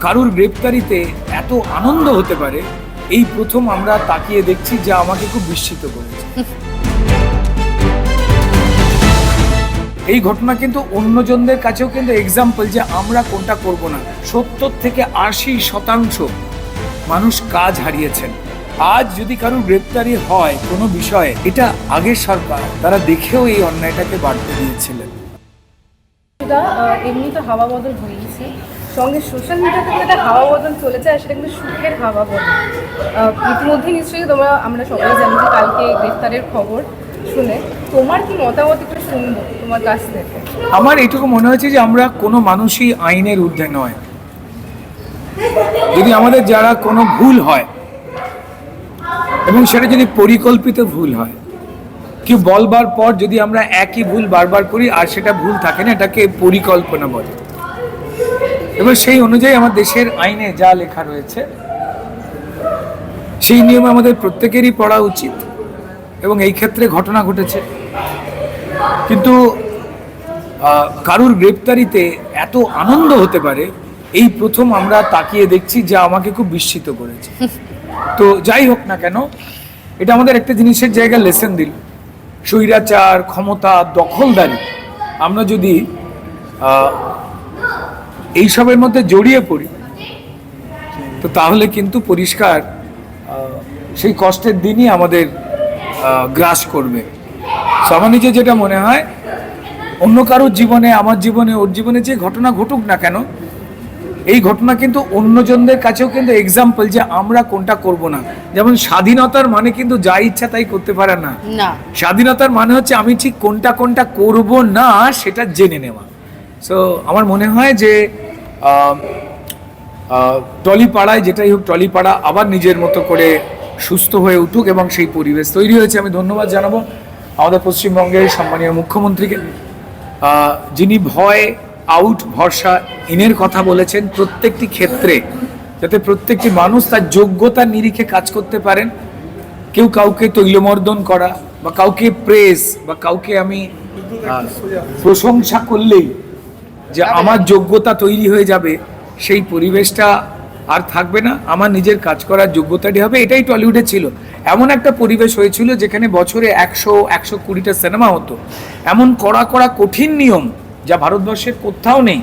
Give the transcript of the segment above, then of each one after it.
কারুর গ্রেপ্তারিতে এত আনন্দ হতে পারে এই প্রথম আমরা তাকিয়ে দেখছি, যা আমাকে খুব বিস্মিত করেছে। এই ঘটনা কিন্তু অন্যজনদের কাছেও কিন্তু এক্সাম্পল যে আমরা কোনটা করব না। ৭০ থেকে ৮০% মানুষ কাজ হারিয়েছেন। আজ যদি কারুর গ্রেপ্তারি হয় কোনো বিষয়ে, এটা আগের সরকার তারা দেখেও এই অন্যায়টাকে বাড়তে দিয়েছিলেন। এমনি তো হাওয়া বদল হয়েছে, সঙ্গে সোশ্যাল মিডিয়াতে একটা হাওয়া বদল চলেছে, আর সেটা কিন্তু সুখের হাওয়া বদল। ইতিমধ্যে নিশ্চয়ই আমরা সবাই জানি যে কালকে গ্রেফতারের খবর শুনে তোমার কি মতামত একটু শুনবো তোমার কাছ থেকে। আমার এইটুকু মনে হয়েছে যে আমরা কোনো মানুষই আইনের ঊর্ধ্বে নয়। যদি আমাদের যারা কোনো ভুল হয় এবং সেটা যদি পরিকল্পিত ভুল হয়, কেউ বলবার পর যদি আমরা একই ভুল বারবার করি আর সেটা ভুল থাকে না, এটাকে পরিকল্পনা বলে। এবং সেই অনুযায়ী আমার দেশের আইনে যা লেখা রয়েছে সেই নিয়মে আমাদের প্রত্যেকেরই পড়া উচিত। এবং এই ক্ষেত্রে ঘটনা ঘটেছে, কিন্তু কারুর গ্রেপ্তারিতে এত আনন্দ হতে পারে এই প্রথম আমরা তাকিয়ে দেখছি, যা আমাকে খুব বিস্মিত করেছে। তো যাই হোক না কেন, এটা আমাদের একটা জিনিসের জায়গায় লেসন দিল। স্বৈরাচার, ক্ষমতা, দখলদারি, আমরা যদি এইসবের মধ্যে জড়িয়ে পড়ি তো তাহলে কিন্তু পরিষ্কার সেই কষ্টের দিনই আমাদের গ্রাস করবে। আমার নিজে যেটা মনে হয়, অন্য কারোর জীবনে, আমার জীবনে, ওর জীবনে যে ঘটনা ঘটুক না কেন, এই ঘটনা কিন্তু অন্যজনদের কাছেও কিন্তু এক্সাম্পল যে আমরা কোনটা করব না। যেমন স্বাধীনতার মানে কিন্তু যা ইচ্ছা তাই করতে পারে না। স্বাধীনতার মানে হচ্ছে আমি ঠিক কোনটা কোনটা করব না সেটা জেনে নেওয়া। সো আমার মনে হয় যে টলিপাড়ায় যেটাই হোক, টলিপাড়া আবার নিজের মতো করে সুস্থ হয়ে উঠুক এবং সেই পরিবেশ তৈরি হয়েছে। আমি ধন্যবাদ জানাবো আমাদের পশ্চিমবঙ্গের সম্মানীয় মুখ্যমন্ত্রীকে, যিনি ভয় আউট ভরসা ইনের কথা বলেছেন প্রত্যেকটি ক্ষেত্রে, যাতে প্রত্যেকটি মানুষ তার যোগ্যতার নিরিখে কাজ করতে পারেন। কেউ কাউকে তৈলমর্দন করা বা কাউকে প্রেস বা কাউকে আমি প্রশংসা করলেই যে আমার যোগ্যতা তৈরি হয়ে যাবে, সেই পরিবেশটা আর থাকবে না। আমার নিজের কাজ করার যোগ্যতাটি হবে। এটাই টলিউডে ছিল। এমন একটা পরিবেশ হয়েছিল যেখানে বছরে 100-120টা সিনেমা হতো। এমন কড়া কড়া কঠিন নিয়ম যা ভারতবর্ষের কোথাও নেই,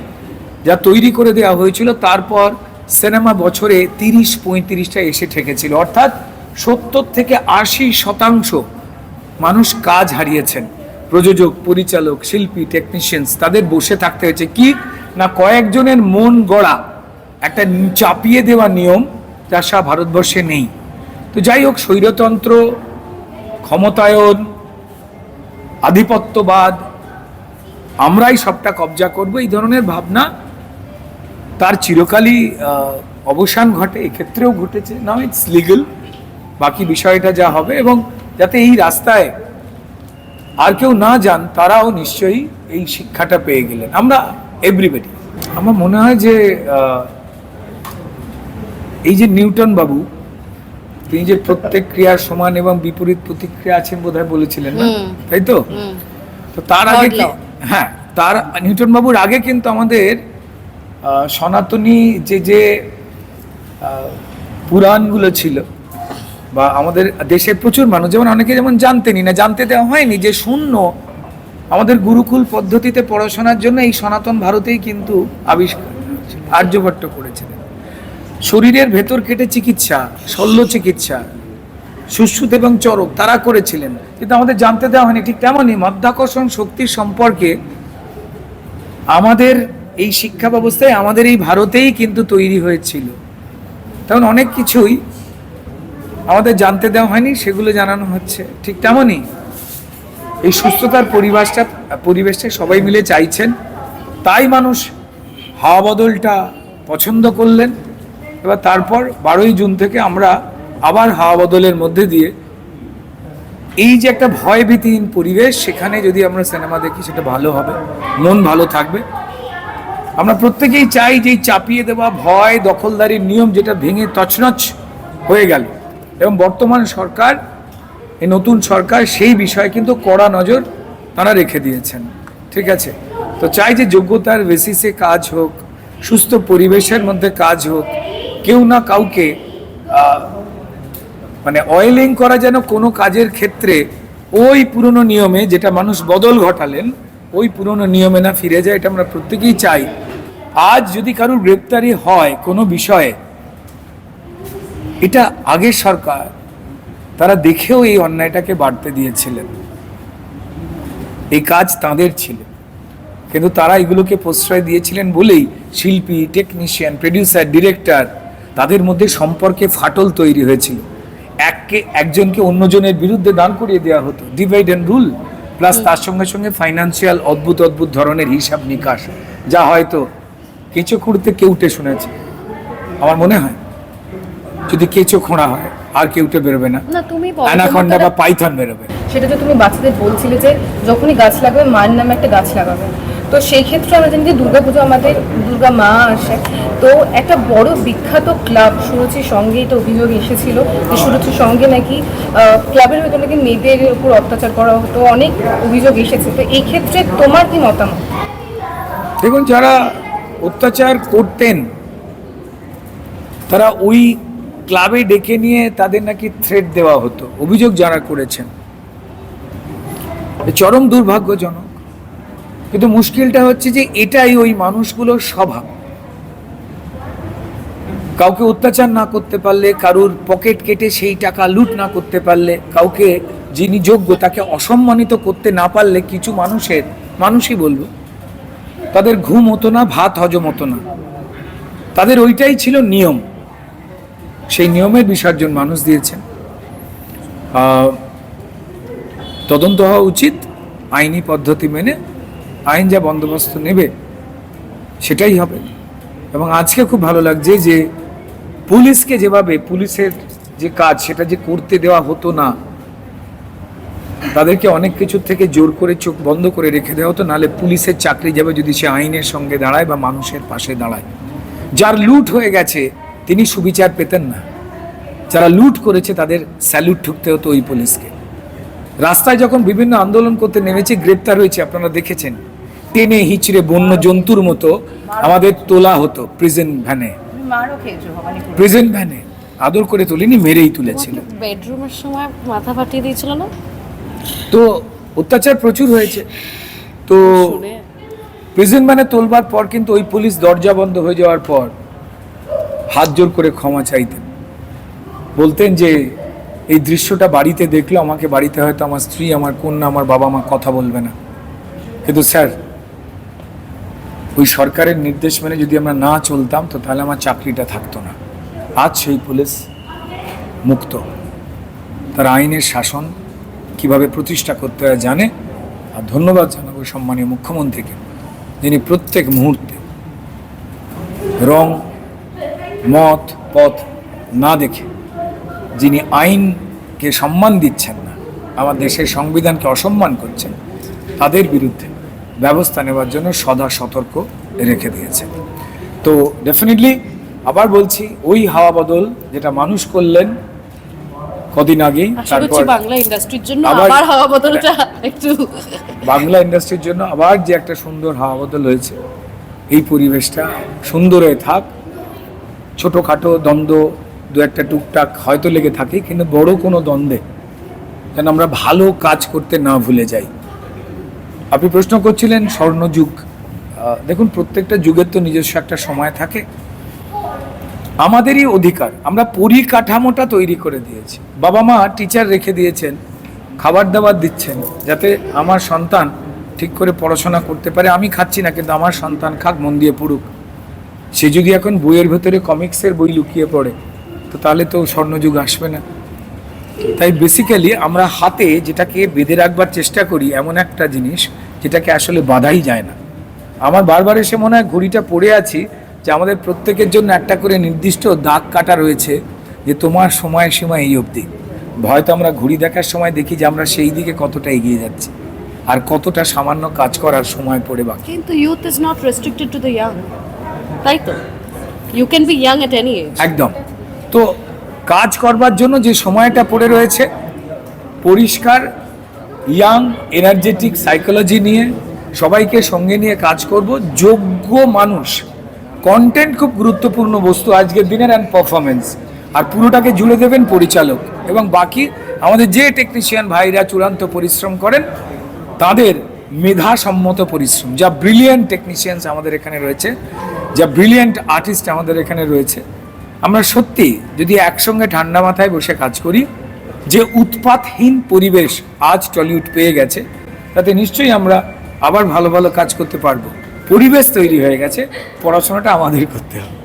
যা তৈরি করে দেওয়া হয়েছিল। তারপর সিনেমা বছরে 30-35টা এসে ঠেকেছিল। অর্থাৎ 70 থেকে 80% মানুষ কাজ হারিয়েছেন। প্রযোজক, পরিচালক, শিল্পী, টেকনিশিয়ানস, তাদের বসে থাকতে হয়েছে কি না কয়েকজনের মন গড়া একটা চাপিয়ে দেওয়া নিয়ম, যা সারা ভারতবর্ষে নেই। তো যাই হোক, স্বৈরতন্ত্র, ক্ষমতায়ন, আধিপত্যবাদ, আমরাই সবটা কবজা করব, এই ধরনের ভাবনা তার চিরকালই অবসান ঘটে। এক্ষেত্রেও ঘটেছে। নাও ইটস লিগ্যাল, বাকি বিষয়টা যা হবে। এবং যাতে এই রাস্তায় আর কেউ না যান, তারাও নিশ্চয়ই এই শিক্ষাটা পেয়ে গেলেন। আমরা এভরিবডি, আমার মনে হয় যে এই যে নিউটন বাবু, তিনি যে প্রত্যেক ক্রিয়ার সমান এবং বিপরীত প্রতিক্রিয়া আছেন বোধহয় বলেছিলেন না, তাই তো? তো তার আগে তার নিউটন বাবুর আগে কিন্তু আমাদের সনাতনী যে পুরাণগুলো ছিল, বা আমাদের দেশের প্রচুর মানুষ, যেমন অনেকে যেমন জানতেনই না, জানতে দেওয়া হয়নি যে শূন্য আমাদের গুরুকুল পদ্ধতিতে পড়াশোনার জন্য এই সনাতন ভারতেই কিন্তু আবিষ্কার আর্যভট্ট করেছিলেন। শরীরের ভেতর কেটে চিকিৎসা, শল্য চিকিৎসা, সুশ্রুত এবং চরক তারা করেছিলেন, কিন্তু আমাদের জানতে দেওয়া হয়নি। ঠিক তেমনই মাধ্যাকর্ষণ শক্তির সম্পর্কে আমাদের এই শিক্ষা ব্যবস্থায় আমাদের এই ভারতেই কিন্তু তৈরি হয়েছিল। তেমন অনেক কিছুই আমাদের জানতে দেওয়া হয়নি, সেগুলো জানানো হচ্ছে। ঠিক তেমনই এই সুস্থতার পরিবেশটা সবাই মিলে চাইছেন, তাই মানুষ হাওয়া বদলটা পছন্দ করলেন। এবার তারপর 12ই জুন থেকে আমরা আবার হাওয়া বদলের মধ্যে দিয়ে এই যে একটা ভয়ভীতিহীন পরিবেশ, সেখানে যদি আমরা সিনেমা দেখি সেটা ভালো হবে, মন ভালো থাকবে। আমরা প্রত্যেকেই চাই যে চাপিয়ে দেওয়া ভয়, দখলদারির নিয়ম যেটা ভেঙে তছনছ হয়ে গেল, এবং বর্তমান সরকার, এই নতুন সরকার সেই বিষয়ে কিন্তু কড়া নজর তারা রেখে দিয়েছেন। ঠিক আছে, তো চাই যে যোগ্যতার বেসিসে কাজ হোক, সুস্থ পরিবেশের মধ্যে কাজ হোক, কেউ না কাউকে মানে অয়েলিং করা যেন কোনো কাজের ক্ষেত্রে ওই পুরনো নিয়মে, যেটা মানুষ বদল ঘটালেন, ওই পুরনো নিয়মে না ফিরে যায়, এটা আমরা প্রত্যেকেই চাই। আজ যদি কারোর গ্রেপ্তারি হয় কোনো বিষয়ে, এটা আগের সরকার তারা দেখেও এই অন্যায়টাকে বাড়তে দিয়েছিলেন, এই কাজ তাদের ছিল, কিন্তু তারা এগুলোকে প্রশ্রয় দিয়েছিলেন বলেই শিল্পী, টেকনিশিয়ান, প্রডিউসার, ডিরেক্টর, তাদের মধ্যে সম্পর্কে ফাটল তৈরি হয়েছিল। একজনকে অন্যজনের বিরুদ্ধে দান করিয়ে দেওয়া হতো, ডিভাইড অ্যান্ড রুল, প্লাস তার সঙ্গে সঙ্গে ফাইন্যান্সিয়াল অদ্ভুত অদ্ভুত ধরনের হিসাব নিকাশ, যা হয়তো কেঁচো খুঁড়তে কেউটে শুনেছে। আমার মনে হয় যদি কেঁচো খোঁড়া হয় আর কেউটে বেরোবে না, অ্যানাকন্ডা বা পাইথন বেরোবে। সেটা যে তুমি বাচ্চাদের বলছিলে যে যখনই গাছ লাগাবে মায়ের নামে একটা গাছ লাগাবে, তো সেই ক্ষেত্রে আমরা জানি যে দুর্গাপুজো আমাদের দুর্গা মা আসে, তো একটা বড় বিখ্যাত ক্লাব সুরুচির সঙ্গে এটা অভিযোগ এসেছিল যে সুরুচির সঙ্গে নাকি ক্লাবের ভেতরে নাকি মেয়েদের উপর অত্যাচার করা হতো, অনেক অভিযোগ এসেছে। তো এই ক্ষেত্রে তোমার কি মতামত? দেখুন, যারা অত্যাচার করতেন তারা ওই ক্লাবে ডেকে নিয়ে তাদের নাকি থ্রেট দেওয়া হতো, অভিযোগ যারা করেছেন, চরম দুর্ভাগ্যজনক। কিন্তু মুশকিলটা হচ্ছে যে এটাই ওই মানুষগুলোর স্বভাব। কাউকে অত্যাচার না করতে পারলে, কারুর পকেট কেটে সেই টাকা লুট না করতে পারলে, কাউকে যিনি যোগ্য তাকে অসম্মানিত করতে না পারলে, কিছু মানুষই বলবো, তাদের ঘুম হতো না, ভাত হজম হতো না। তাদের ওইটাই ছিল নিয়ম, সেই নিয়মের বিসর্জন মানুষ দিয়েছেন। তদন্ত হওয়া উচিত আইনি পদ্ধতি মেনে, আইন যা বন্দোবস্ত নেবে সেটাই হবে। এবং আজকে খুব ভালো লাগছে যে পুলিশকে যেভাবে, পুলিশের যে কাজ সেটা যে করতে দেওয়া হতো না, তাদেরকে অনেক কিছু থেকে জোর করে চোখ বন্ধ করে রেখে দেওয়া হতো, নাহলে পুলিশের চাকরি যাবে যদি সে আইনের সঙ্গে দাঁড়ায় বা মানুষের পাশে দাঁড়ায়। যার লুট হয়ে গেছে তিনি সুবিচার পেতেন না, যারা লুট করেছে তাদের স্যালুট ঠুকতে হতো ওই পুলিশকে। রাস্তায় যখন বিভিন্ন আন্দোলন করতে নেমেছে, গ্রেপ্তার হয়েছে, আপনারা দেখেছেন, টেনে হিচড়ে বন্য জন্তুর মতো আমাদের তোলা হতো প্রিজন ভ্যানে, আদর করে তুলিনি, মেরেই তুলেছিল। বেডরুমের সময় মাথা ফাটিয়ে দিয়েছিল না? তো অত্যাচার প্রচুর হয়েছে। তো প্রিজন ভ্যানে তোলবার পর কিন্তু ওই পুলিশ দরজা বন্ধ হয়ে যাওয়ার পর হাত জোর করে ক্ষমা চাইতেন, বলতেন যে এই দৃশ্যটা বাড়িতে দেখলো, আমাকে বাড়িতে হয়তো আমার স্ত্রী, আমার কন্যা, আমার বাবা মা কথা বলবে না, কিন্তু স্যার ওই সরকারের নির্দেশ মেনে যদি আমরা না চলতাম তো তাহলে আমার চাকরিটা থাকতো না। আজ সেই পুলিশ মুক্ত, তার আইনের শাসন কিভাবে প্রতিষ্ঠা করতে হয় জানে। আর ধন্যবাদ জানাবো সম্মানীয় মুখ্যমন্ত্রীকে, যিনি প্রত্যেক মুহূর্তে রং, মত, পথ না দেখে, যিনি আইনকে সম্মান দিচ্ছেন না, আমার দেশের সংবিধানকে অসম্মান করছেন, তাদের বিরুদ্ধে ব্যবস্থা নেওয়ার জন্য সদা সতর্ক রেখে দিয়েছেন। তো ডেফিনেটলি আবার বলছি, ওই হাওয়া বদল যেটা মানুষ করলেন কদিন আগেই, তারপর বাংলা ইন্ডাস্ট্রির জন্য আবার হাওয়া বদলটা একটু, বাংলা ইন্ডাস্ট্রির জন্য আবার যে একটা সুন্দর হাওয়া বদল হয়েছে, এই পরিবেশটা সুন্দর হয়ে থাক। ছোটোখাটো দ্বন্দ্ব দু একটা টুকটাক হয়তো লেগে থাকে, কিন্তু বড় কোনো দ্বন্দ্বে যেন আমরা ভালো কাজ করতে না ভুলে যাই। আপনি প্রশ্ন করছিলেন স্বর্ণযুগ, দেখুন প্রত্যেকটা যুগের তো নিজস্ব একটা সময় থাকে। আমাদেরই অধিকার, আমরা পরিকাঠামোটা তৈরি করে দিয়েছি, বাবা মা টিচার রেখে দিয়েছেন, খাবার দাবার দিচ্ছেন যাতে আমার সন্তান ঠিক করে পড়াশোনা করতে পারে। আমি খাচ্ছি না, কিন্তু আমার সন্তান খাক, মন দিয়ে পড়ুক। সে যদি এখন বইয়ের ভেতরে কমিক্সের বই লুকিয়ে পড়ে, তো তাহলে তো স্বর্ণযুগ আসবে না। তাই বেসিক্যালি আমরা হাতে যেটাকে বেঁধে রাখবার চেষ্টা করি, এমন একটা জিনিস যেটাকে আসলে বাঁধাই যায় না। আমার বারবার এসে মনে হয় ঘড়িটা পড়ে আছি যে আমাদের প্রত্যেকের জন্য একটা করে নির্দিষ্ট দাগ কাটা রয়েছে, যে তোমার সময় সীমা এই অবধি। হয়তো আমরা ঘড়ি দেখার সময় দেখি যে আমরা সেই দিকে কতটা এগিয়ে যাচ্ছি, আর কতটা সামান্য কাজ করার সময় পড়ে বাকি। কিন্তু youth is not restricted to the young, তাই তো? You can be young at any age. একদম। তো কাজ করবার জন্য যে সময়টা পড়ে রয়েছে, পরিষ্কার ইয়াং এনার্জেটিক সাইকোলজি নিয়ে সবাইকে সঙ্গে নিয়ে কাজ করব। যোগ্য মানুষ কন্টেন্ট খুব গুরুত্বপূর্ণ বস্তু আজকের দিনের, অ্যান্ড পারফরমেন্স, আর পুরোটাকে জুড়ে দেবেন পরিচালক, এবং বাকি আমাদের যে টেকনিশিয়ান ভাইরা চূড়ান্ত পরিশ্রম করেন তাদের মেধাসম্মত পরিশ্রম। যা ব্রিলিয়েন্ট টেকনিশিয়ানস আমাদের এখানে রয়েছে, যা ব্রিলিয়েন্ট আর্টিস্ট আমাদের এখানে রয়েছে, আমরা সত্যি যদি একসঙ্গে ঠান্ডা মাথায় বসে কাজ করি, যে উৎপাতহীন পরিবেশ আজ টলিউড পেয়ে গেছে, তাতে নিশ্চয়ই আমরা আবার ভালো ভালো কাজ করতে পারবো। পরিবেশ তৈরি হয়ে গেছে, পড়াশোনাটা আমাদের করতে হবে।